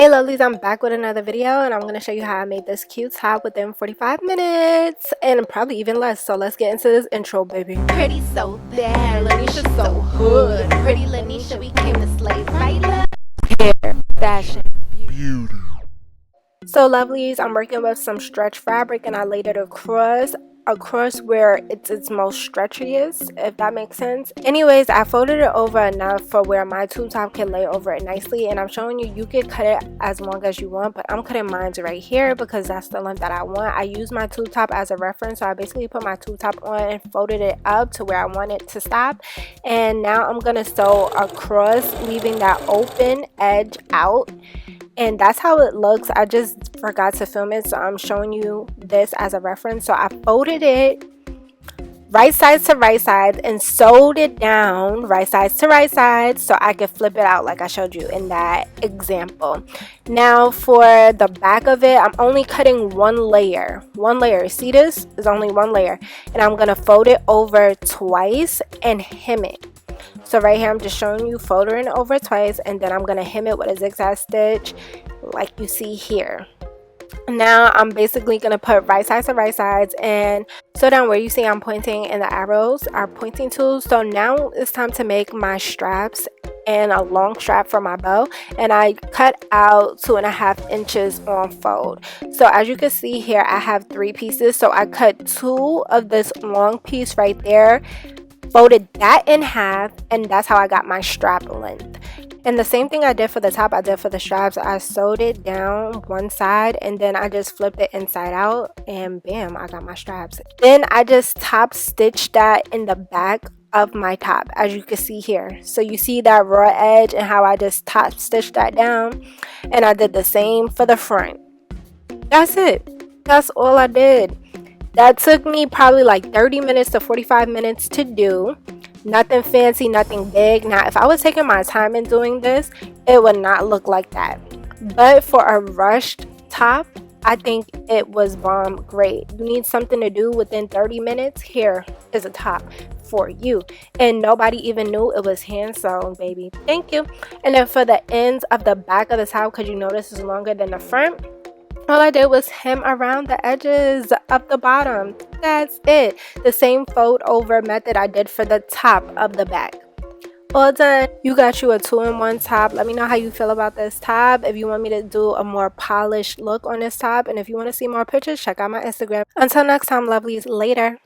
Hey lovelies, I'm back with another video and I'm going to show you how I made this cute top within 45 minutes and probably even less. So let's get into this intro, baby. Pretty so bad, Lanisha so hood. Pretty Lanisha became the slave fighter. Hair, fashion, beauty. So lovelies, I'm working with some stretch fabric and I laid it across where it's its most stretchiest, if that makes sense. Anyways, I folded it over enough for where my tube top can lay over it nicely, and I'm showing you can cut it as long as you want, but I'm cutting mine right here because that's the length that I want. I use my tube top as a reference, so I basically put my tube top on and folded it up to where I want it to stop, and now I'm gonna sew across, leaving that open edge out. And that's how it looks. I just forgot to film it, so I'm showing you this as a reference. So I folded it right side to right side and sewed it down right side to right side so I could flip it out like I showed you in that example. Now for the back of it, I'm only cutting one layer. See, this is only one layer, and I'm gonna fold it over twice and hem it. So right here, I'm just showing you folding it over twice, and then I'm going to hem it with a zigzag stitch like you see here. Now I'm basically going to put right sides to right sides and sew down where you see I'm pointing, and the arrows are pointing tools. So now it's time to make my straps and a long strap for my bow, and I cut out 2.5 inches on fold. So as you can see here, I have 3 pieces, so I cut 2 of this long piece right there, folded that in half, and that's how I got my strap length. And the same thing I did for the top, I did for the straps. I sewed it down one side and then I just flipped it inside out, and bam, I got my straps. Then I just top stitched that in the back of my top, as you can see here. So you see that raw edge and how I just top stitched that down, and I did the same for the front. That's it. That's all I did. That took me probably like 30 minutes to 45 minutes to do. Nothing fancy, nothing big. Now, if I was taking my time in doing this, it would not look like that. But for a rushed top, I think it was bomb great. You need something to do within 30 minutes. Here is a top for you. And nobody even knew it was hand sewn, baby. Thank you. And then for the ends of the back of the top, because you notice it's longer than the front, all I did was hem around the edges of the bottom. That's it. The same fold over method I did for the top of the back. All done. You got you a 2-in-1 top. Let me know how you feel about this top. If you want me to do a more polished look on this top, and if you want to see more pictures, check out my Instagram. Until next time, lovelies, later.